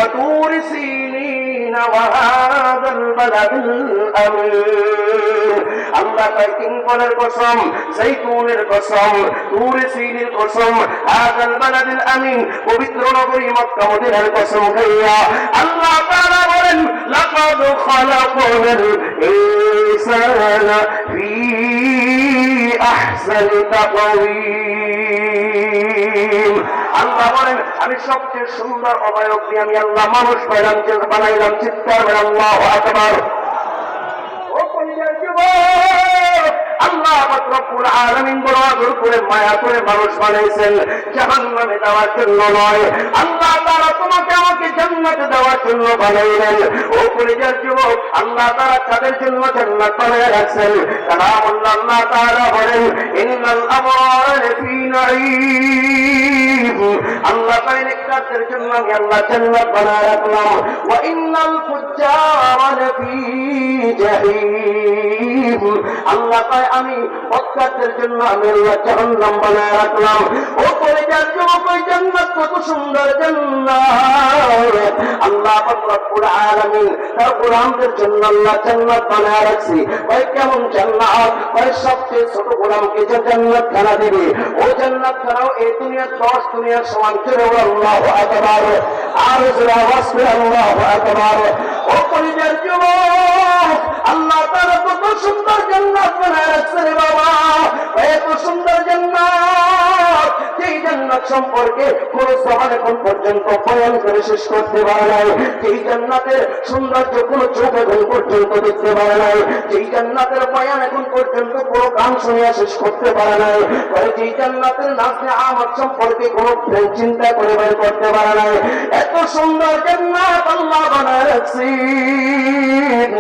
وطور سينين وهذا البلد الأمين আল্লাহ তাই তিন ফলের কসম, জৈতুনের কসম, তুর সিনের কসম, হাযাল বালাদিল আমিন পবিত্র নগরী মক্কা মদিনার কসম খাইয়া আল্লাহ তাআলা বলেন লাকাদ খালাকনাল ইনসানা ফি আহসানি তাকওয়িম। আল্লাহ বলেন আমি সবচেয়ে সুন্দর অবয়ব দিয়ে আমি আল্লাহ মানুষ বানাইলাম। চিৎকার করে আল্লাহু আকবার। আল্লাহ রব্বুল আলামিন বড় আদর করে মায়া করে মানুষ বানাইছেন জাহান্নামে দেওয়ার জন্য নয়। আল্লাহ তাআলা তোমাকে আমাকে জান্নাতে দেওয়ার জন্য বানাইলেন। ও কলিজার যুবক, আল্লাহ তাআলা তাদের জন্য জান্নাত বানিয়ে রাখছেন। কালামুল্লাহ আল্লাহ তাআলা বলেন ইন্নাল আবরারা লাফি নাঈম। আল্লাহ তাআলা নেককারদের জন্য আমি আল্লাহ জান্নাত বানিয়ে রাখলাম। ওয়া ইন্নাল ফুজ্জারা লাফি জাহিম। আল্লাহ তাই আমি বদকারদের জন্য আমি আল্লাহ জাহান্নাম বানায় রাখলাম। ও কলিজার যুবক, ওই জান্নাত কত সুন্দর জান্নাত। আল্লাহ রব্বুল আলামিন তার গোলামদের জন্য আল্লাহ জান্নাত বানায় রাখছি। ওই কেমন জান্নাত? ওই সবচেয়ে ছোট গোলামকে যে জান্নাত খানা দিবে, ও জান্নাত খানাও এই দুনিয়ার 10 দুনিয়ার সমান করে আল্লাহু আকবার। আর যারা ওয়াসবে আল্লাহু আকবার। ও কলিজার যুবক, আল্লাহ তাআলা কত সুন্দর জান্নাত বানায় রাখছেন বাবা। এত সুন্দর জান্নাত, যেই জান্নাত সম্পর্কে কোন জবান এখন পর্যন্ত বয়ান করে শেষ করতে পারে নাই। যেই জান্নাতের সৌন্দর্য কোন চোখ এখন পর্যন্ত দেখতে পারে নাই। যেই জান্নাতের বয়ান এখন পর্যন্ত কোন গান শুনিয়া শেষ করতে পারে নাই। যেই জান্নাতের নাজনে আমত সম্পর্কে কোন চিন্তা করে বের করতে পারে নাই। এত সুন্দর জান্নাত আল্লাহ বানায় রাখছেন।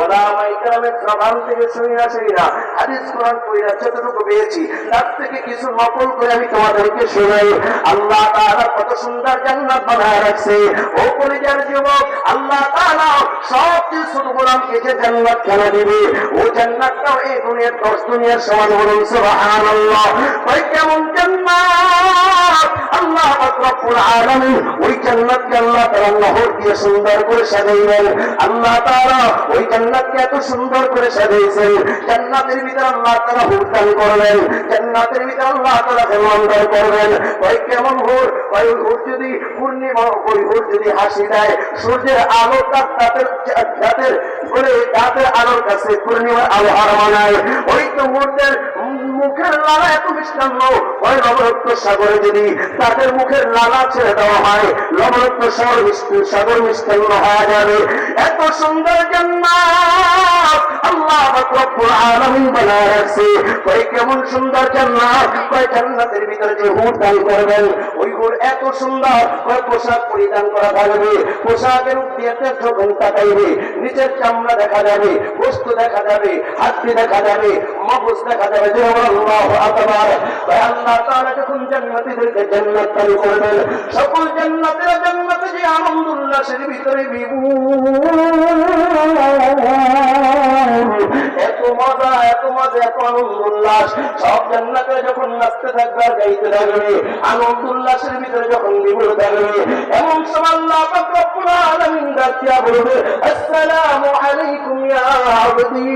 ওলামায়ে কেরামের জবান থেকে শুনিয়া শুনিয়া হাদিস কোরআন পড়িয়া যতটুকু পেয়েছি তার থেকে কিছু নকল করে আমি তোমাদেরকে শোনাই। আল্লাহ তাআলা কত সুন্দর জান্নাত বানায় রাখছে। ও কলিজার যুবক, আল্লাহ তাআলা সবচেয়ে ছোট গোলামকে যে জান্নাত খানা দিবে, ও জান্নাতটাও এই দুনিয়ার 10 দুনিয়ার সমান। বলুন সুবহানাল্লাহ। ওই কেমন জান্নাত! আল্লাহ রব্বুল আলামিন ওই জান্নাতকে আল্লাহ তাআলা নহর দিয়ে সুন্দর করে সাজাইলেন। আল্লাহ তাআলা ওই জান্নাতকে এত সুন্দর করে সাজাইছেন। জান্নাতের ভিতরে আল্লাহ তাআলা হুর দান করবেন। জান্নাতের ভিতরে আল্লাহ তাআলা মেহমানদার করবেন। ওই কেমন হুর! ওই হুর যদি পূর্ণিমা, ওই হুর যদি হাসি দেয়, সূর্যের আলো তার দাঁতের আলোর কাছে পূর্ণিমার আলো হার মানায়। ওই তো হুরদের মুখের লালা এত মিষ্টান্ন, ওই লবণাক্ত সাগরে যদি তাদের মুখের লালা ছেড়ে দেওয়া হয়, লবণাক্ত সাগর মিষ্টান্ন হয়ে যাবে। এত সুন্দর জান্নাত আল্লাহ রব্বুল আলামিন বানায় রাখছে। ওই কেমন সুন্দর জান্নাত! ওই জান্নাতের ভিতরে যে হুর দান করবেন, ওই হুর এত সুন্দর। ওই পোশাক পরিধান করা থাকবে, পোশাকের উপরে যখন তাকাইবে নিচের চামড়া দেখা যাবে, গোস্ত দেখা যাবে, হাড্ডি দেখা যাবে, মগজ দেখা যাবে। আল্লাহু আকবার। আল্লাহ তাআলা যখন জান্নাতীদেরকে জান্নাত দান করবেন, সকল জান্নাতীরা জান্নাতে যে আনন্দ উল্লাসের ভিতরে এত মজা, এত মজা, এত আনন্দ উল্লাস। সব জান্নাতে যখন নাচতে থাকবে আর গাইতে থাকবে, আনন্দ উল্লাসের ভিতরে যখন বিভোর থাকবে, এমন সময় আল্লাহ পাক রব্বুল আলামিন ডাক দিয়া বলবে আসসালামু আলাইকুম ইয়া আবদি।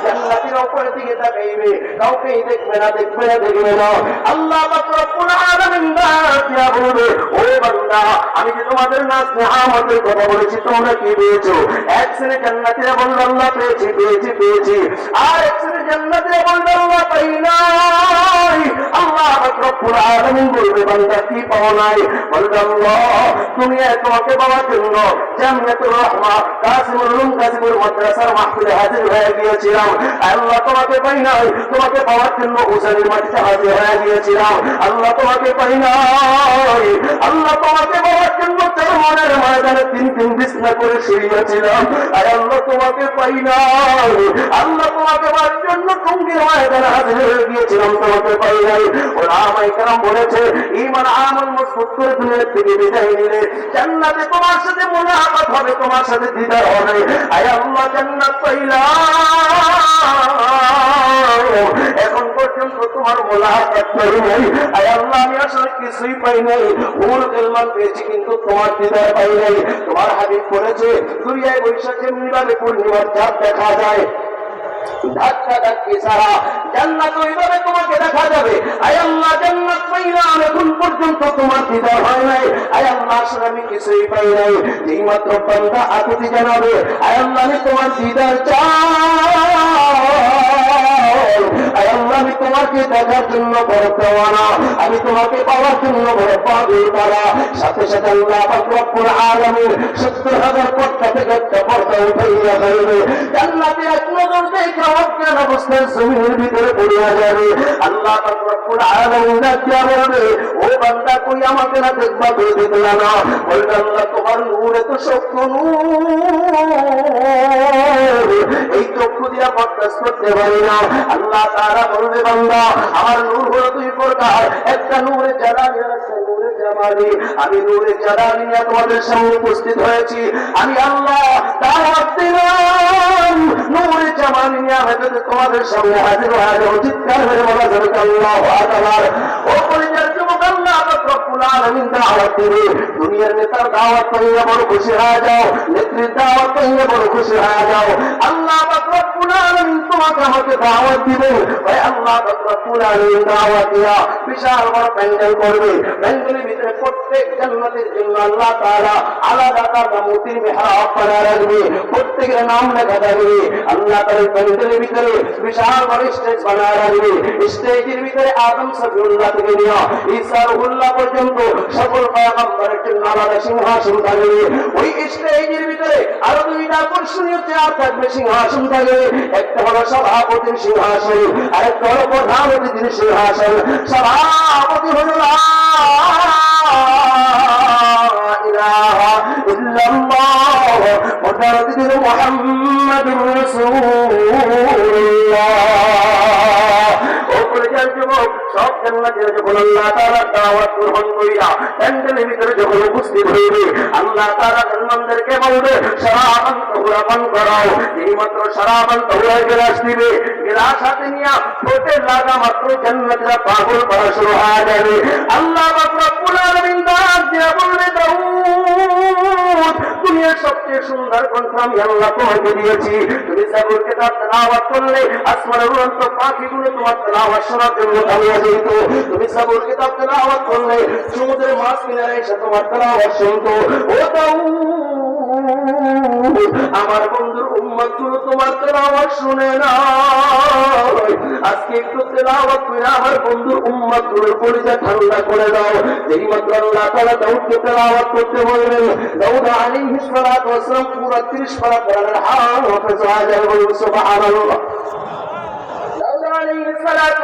জান্নাতীরা উপরের দিকে তাকাইবে, কাউকেই দেখবে না, দেখবে না, দেখবে না। আল্লাহ পাক রব্বুল আলামিন ডাক দিয়া বলবে ও বান্দা, আমি যে তোমাদের নাজ নেয়ামতের কথা বলেছি তোমরা কি পেয়েছো? এক শ্রেণীর জান্নাতীরা বলল আল্লাহ পেয়েছি, পেয়েছি, পেয়েছি। আর এক শ্রেণীর জান্নাতীরা বলল আল্লাহ পাই নাই। আল্লাহ পাক রব্বুল আলামিন বলবে বান্দা কি পাও নাই? বলবে আল্লাহ তুমি তোমাকে পাওয়ার জন্য জান্নাতুর রাহমা কাসিমুল উলুম কাসিমুল মাদ্রাসার মাহফিলে হাজির হয়ে গিয়েছিলাম। আল্লাহ তোমাকে পাই নাই, তোমাকে পাওয়ার জন্য উসানির মাটিতে হাজির হয়ে গিয়েছিলাম। আল্লাহ তোমাকে পাই নাই, আল্লাহ তোমাকে পাওয়ার জন্য চরমনের ময়দানে 3 বিছনা করে শুয়েছিলাম। আর আল্লাহ তোমাকে পাই নাই, আল্লাহ তোমাকে পাওয়ার জন্য টঙ্গির ময়দানে হাজির হয়ে গিয়েছিলাম, তোমাকে পাই নাই। ওলামায়ে কেরাম বলেছে ঈমান আমল মজবুত করে দুনিয়া থেকে বিদায় নিলে জান্নাতে তোমার সাথে মোলাকাত মোলাকাত হবে, তোমার সাথে দিদার হবে। আয় আল্লাহ জান্নাত পাইলাম, এখন পর্যন্ত তোমার মোলাকাত করি নাই। আয় আল্লাহ আমি আসলে কিছুই পাই নাই, হুর গেলমান পেয়েছি কিন্তু তোমার দিদার পাই নাই। তোমার হাবিব করেছে দুনিয়ায় বৈশাখ যেমনি ভাবে পূর্ণিমার চাঁদ দেখা যায়, ধাক্কা ধাক্কি ছাড়া জান্নাত ওইভাবে তোমাকে দেখা যাবে। আয় আল্লাহ জান্নাত পাইলাম, এখন পর্যন্ত তোমার দিদার হয় নাই। আয় আল্লাহ আসলে আমি কিছুই পাই নাই। যেই মাত্র বান্দা আকুতি জানাবে আয় আল্লাহ আমি তোমার দিদার চাই, আয় আল্লাহ আমি তোমাকে দেখার জন্য বড় দেওয়ানা, আমি তোমাকে পাওয়ার জন্য বড় পাগল করা, সাথে সাথে আল্লাহ পাক রব্বুল আলামিন ৭০,০০০ পর্দা থেকে একটা পর্দা উঠাইয়া ফেলবে। জান্নাতে এক নজর দেখে অজ্ঞান অবস্থায় জমিনের ভিতরে পড়িয়া যাবে। আল্লাহ পাক রব্বুল আলামিন ডাকিয়া বলবে, ও বান্দা কই আমাকে না দেখবা, কই দেখলা না? বলবে আল্লাহ তোমার নূর এত শক্ত নূর, এই চক্ষু দিয়া বরদাস্ত করতে পারি না। আল্লাহ তাআলা বলবে বান্দা আমার নূর হলো দুই প্রকার, একটা নূরে জালালি আর একটা নূরে জামালি। আমি নূরে জালালি নিয়ে তোমাদের সামনে উপস্থিত হয়েছি, আমি আল্লাহ দাওয়াত দিলাম নূরে জামালি নিয়ে আমি যদি তোমাদের সামনে হাজির হয়ে যাবো। চিৎকার করে বলা যাবে আল্লাহু আকবার। ও পরিচার যুবক আল্লাহ পাক রব্বুল আলামিন দাওয়াত দিবে। দুনিয়ার নেতার দাওয়াত পাইলে বড় খুশি হয়ে যাও, নেত্রীর দাওয়াত পাইলে বড় খুশি হয়ে যাও। আল্লাহ পাক রব্বুল আলামিন তোমাকে আমাকে দাওয়াত দিবে। ভাই আল্লাহ পাক রব্বুল আলামিন দাওয়াত দিয়া বিশাল বড় প্যান্ডেল করবে। প্যান্ডেলের ভিতরে প্রত্যেক জান্নাতের জন্য আল্লাহ তাআলা আলাদা আলাদা মূর্তির মেহরাব বানায় রাখবে, প্রত্যেকের নাম লেখা থাকবে। আল্লাহ তাআলা প্যান্ডেলের ভিতরে বিশাল বড় স্টেজ বানায় রাখবে। স্টেজের ভিতরে আদম সফিউল্লাহ থেকে নিয়ে ঈসা রুহুল্লাহ পর্যন্ত সকল পয়গম্বরের জন্য আলাদা সিংহাসন থাকবে। ওই স্টেজের ভিতরে আরো দুইটা আকর্ষণীয় চেয়ার থাকবে, সিংহাসন থাকবে। একটা হলো সভাপতির সিংহাসন, আরেকটা হলো প্রধান অতিথির সিংহাসন। সভাপতি হলো লা ইলাহা ইল্লাল্লাহ, প্রধান অতিথি হলো মুহাম্মাদুর রাসূলুল্লাহ। সব জান্নাতীরা যখন আল্লাহ তাআলার দাওয়াত গ্রহণ কইরা প্যান্ডেলের ভিতরে যখন উপস্থিত হইবে, আল্লাহ তাআলা জান্নাতীদেরকে বলবে শরাবান তাহুরা পান করাও। এই মাত্র শরাবান তাহুরা গ্লাস দিবে, গ্লাস হাতে নিয়ে ঠোঁটে লাগা মাত্র জান্নাতীরা পাগল করা শুরু হয়ে যাবে। আল্লাহ পাক রব্বুল আলামিন ডাক দিয়া বলবে দাউদ দুনিয়ার সবচেয়ে সুন্দর কণ্ঠ আমি আল্লাহ তোমাকে দিয়েছি। তুমি জাবুর কিতাব তেলাওয়াত করলে আসমানের উড়ন্ত পাখিগুলো তোমার তেলাওয়াত শোনার জন্য দাঁড়িয়ে যেত। তুমি জাবুর কিতাব তেলাওয়াত করলে সমুদ্রের মাছ কিনারে এসে তোমার তেলাওয়াত শুনতো। ও দাউদ আমার বন্ধুর উম্মত গুলো তোমার তেলাওয়াত শুনে না, আজকে একটু তেলাওয়াত করে আমার বন্ধুর উম্মত গুলোর পরিচা ঠান্ডা করে দাও। যেই মাত্র আল্লাহ তাআলা দাউদকে তেলাওয়াত করতে বললেন, দাউদ আলাইহিস সালাতু ওয়াস সালাম পুরো 30 পারা কোরআনের হাফেজ হয়ে যাবে। সুবহানাল্লাহ। দাউদ আলাইহিস সালাতু